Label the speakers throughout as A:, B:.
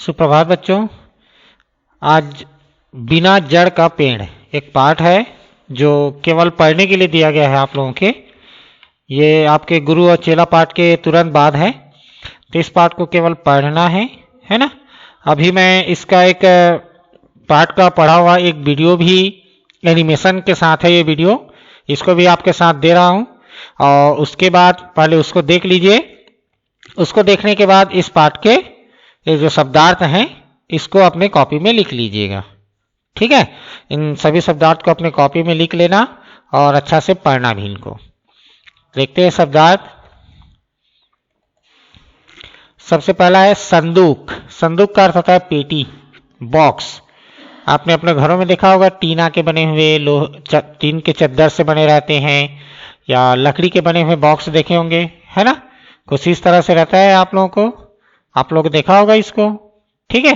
A: सुप्रभात बच्चों। आज बिना जड़ का पेड़ एक पाठ है जो केवल पढ़ने के लिए दिया गया है आप लोगों के। ये आपके गुरु और चेला पाठ के तुरंत बाद है, तो इस पाठ को केवल पढ़ना है ना। अभी मैं इसका एक पाठ का पढ़ा हुआ एक वीडियो भी एनिमेशन के साथ है, ये वीडियो इसको भी आपके साथ दे रहा हूँ और उसके बाद पहले उसको देख लीजिए। उसको देखने के बाद इस पाठ के ये जो शब्दार्थ हैं इसको अपने कॉपी में लिख लीजिएगा, ठीक है। इन सभी शब्दार्थ को अपने कॉपी में लिख लेना और अच्छा से पढ़ना भी इनको। देखते हैं शब्दार्थ। सबसे पहला है संदूक। संदूक का अर्थ होता है पेटी, बॉक्स। आपने अपने घरों में देखा होगा टीना के बने हुए टीन के चद्दर से बने रहते हैं या लकड़ी के बने हुए बॉक्स देखे होंगे, है ना। कुछ इस तरह से रहता है आप लोग देखा होगा इसको, ठीक है।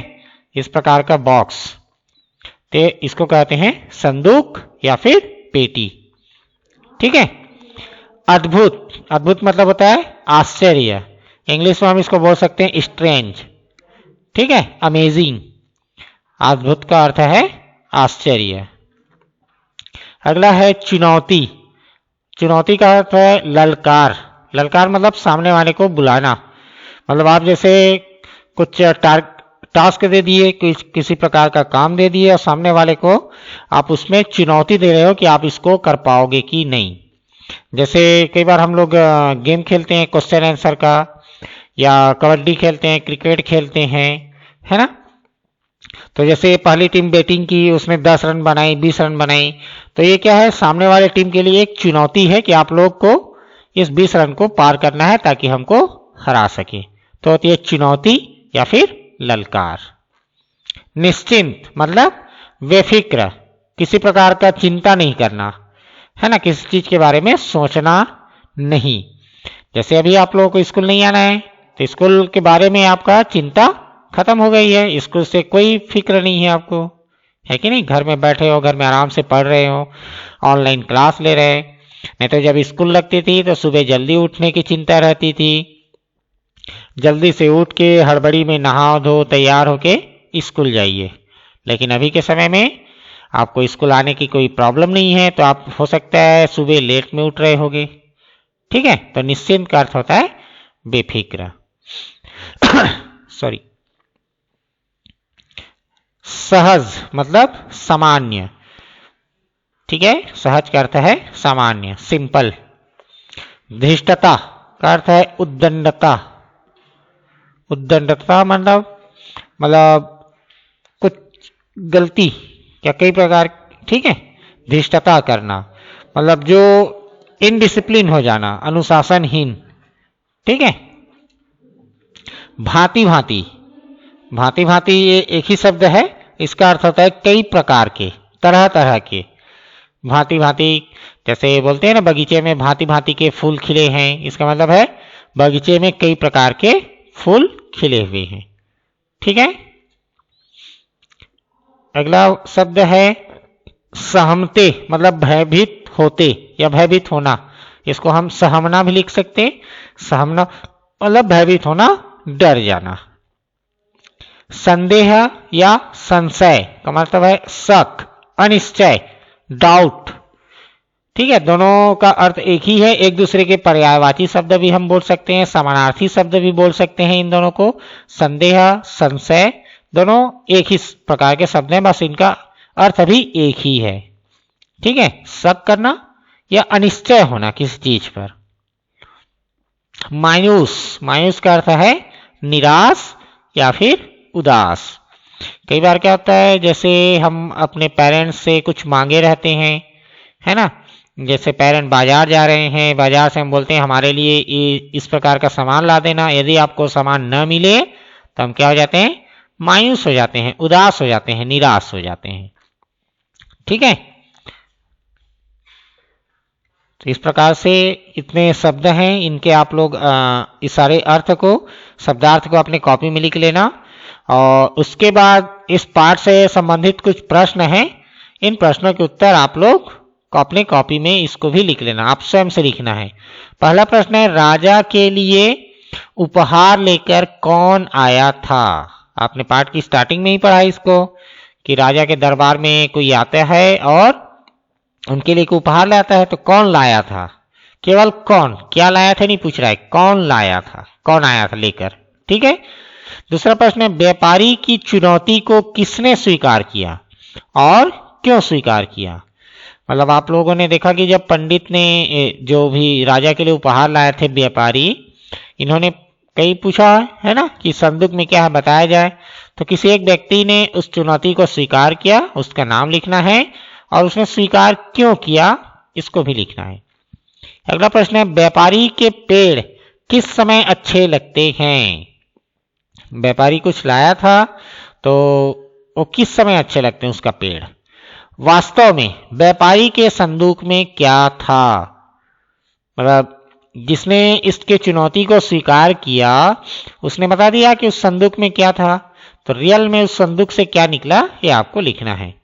A: इस प्रकार का बॉक्स, तो इसको कहते हैं संदूक या फिर पेटी, ठीक है। अद्भुत, अद्भुत मतलब होता है आश्चर्य। इंग्लिश में हम इसको बोल सकते हैं स्ट्रेंज, ठीक है, अमेजिंग। अद्भुत का अर्थ है आश्चर्य। अगला है चुनौती। चुनौती का अर्थ है ललकार। ललकार मतलब सामने वाले को बुलाना। मतलब आप जैसे कुछ टास्क दे दिए, किसी प्रकार का काम दे दिए और सामने वाले को आप उसमें चुनौती दे रहे हो कि आप इसको कर पाओगे कि नहीं। जैसे कई बार हम लोग गेम खेलते हैं क्वेश्चन आंसर का, या कबड्डी खेलते हैं, क्रिकेट खेलते हैं, है ना। तो जैसे पहली टीम बैटिंग की, उसने 10 रन बनाई, 20 रन बनाई, तो ये क्या है, सामने वाले टीम के लिए एक चुनौती है कि आप लोग को इस 20 रन को पार करना है ताकि हमको हरा सके। तो ये चुनौती या फिर ललकार। निश्चिंत मतलब बेफिक्र, किसी प्रकार का चिंता नहीं करना, है ना, किसी चीज के बारे में सोचना नहीं। जैसे अभी आप लोगों को स्कूल नहीं आना है तो स्कूल के बारे में आपका चिंता खत्म हो गई है, स्कूल से कोई फिक्र नहीं है आपको, है कि नहीं। घर में बैठे हो, घर में आराम से पढ़ रहे हो, ऑनलाइन क्लास ले रहे। नहीं तो जब स्कूल लगती थी तो सुबह जल्दी उठने की चिंता रहती थी, जल्दी से उठ के हड़बड़ी में नहा धो तैयार होके स्कूल जाइए। लेकिन अभी के समय में आपको स्कूल आने की कोई प्रॉब्लम नहीं है, तो आप हो सकता है सुबह लेट में उठ रहे होगे, ठीक है। तो निश्चिंत का अर्थ होता है बेफिक्र। सॉरी। सहज मतलब सामान्य, ठीक है। सहज का अर्थ है सामान्य, सिंपल। धृष्टता का अर्थ है उद्दंडता। उद्दंडता मतलब कुछ गलती या कई प्रकार, ठीक है। धृष्टता करना मतलब जो इनडिसिप्लिन हो जाना, अनुशासनहीन, ठीक है। भांति भांति, भांति भांति ये एक ही शब्द है, इसका अर्थ होता है कई प्रकार के, तरह तरह के। भांति भांति जैसे बोलते हैं ना, बगीचे में भांति भांति के फूल खिले हैं, इसका मतलब है बगीचे में कई प्रकार के फूल खिले हुए हैं, ठीक है। अगला शब्द है सहमते, मतलब भयभीत होते या भयभीत होना। इसको हम सहमना भी लिख सकते हैं। सहमना मतलब भयभीत होना, डर जाना। संदेह या संशय का मतलब है शक, अनिश्चय, डाउट, ठीक है। दोनों का अर्थ एक ही है। एक दूसरे के पर्यायवाची शब्द भी हम बोल सकते हैं, समानार्थी शब्द भी बोल सकते हैं इन दोनों को। संदेह, संशय दोनों एक ही प्रकार के शब्द हैं, बस इनका अर्थ भी एक ही है, ठीक है। शक करना या अनिश्चय होना किसी चीज पर। मायूस, मायूस का अर्थ है निराश या फिर उदास। कई बार क्या होता है, जैसे हम अपने पेरेंट्स से कुछ मांगे रहते हैं, है ना। जैसे पेरेंट बाजार जा रहे हैं, बाजार से हम बोलते हैं हमारे लिए इस प्रकार का सामान ला देना। यदि आपको सामान न मिले तो हम क्या हो जाते हैं, मायूस हो जाते हैं, उदास हो जाते हैं, निराश हो जाते हैं, ठीक है। तो इस प्रकार से इतने शब्द हैं, इनके आप लोग इस सारे अर्थ को, शब्दार्थ को अपने कॉपी में लिख लेना। और उसके बाद इस पाठ से संबंधित कुछ प्रश्न हैं, इन प्रश्नों के उत्तर आप लोग अपने कॉपी में इसको भी लिख लेना, आप स्वयं से लिखना है। पहला प्रश्न है, राजा के लिए उपहार लेकर कौन आया था? आपने पाठ की स्टार्टिंग में ही पढ़ा इसको कि राजा के दरबार में कोई आता है और उनके लिए एक उपहार लाता है, तो कौन लाया था? केवल कौन, क्या लाया था नहीं पूछ रहा है, कौन लाया था, कौन आया था लेकर। ठीक है। दूसरा प्रश्न है, व्यापारी की चुनौती को किसने स्वीकार किया और क्यों स्वीकार किया? मतलब आप लोगों ने देखा कि जब पंडित ने जो भी राजा के लिए उपहार लाए थे व्यापारी, इन्होंने कई पूछा है ना कि संदूक में क्या है बताया जाए, तो किसी एक व्यक्ति ने उस चुनौती को स्वीकार किया, उसका नाम लिखना है और उसने स्वीकार क्यों किया इसको भी लिखना है। अगला प्रश्न है, व्यापारी के पेड़ किस समय अच्छे लगते हैं? व्यापारी कुछ लाया था तो वो किस समय अच्छे लगते हैं उसका पेड़। वास्तव में व्यापारी के संदूक में क्या था? मतलब जिसने इसके चुनौती को स्वीकार किया उसने बता दिया कि उस संदूक में क्या था, तो रियल में उस संदूक से क्या निकला ये आपको लिखना है।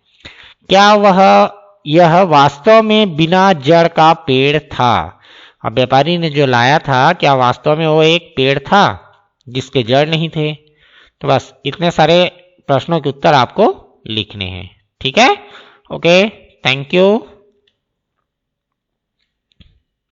A: क्या यह वास्तव में बिना जड़ का पेड़ था? अब व्यापारी ने जो लाया था क्या वास्तव में वो एक पेड़ था जिसके जड़ नहीं थे? तो बस इतने सारे प्रश्नों के उत्तर आपको लिखने हैं। ठीक है, ओके, थैंक यू।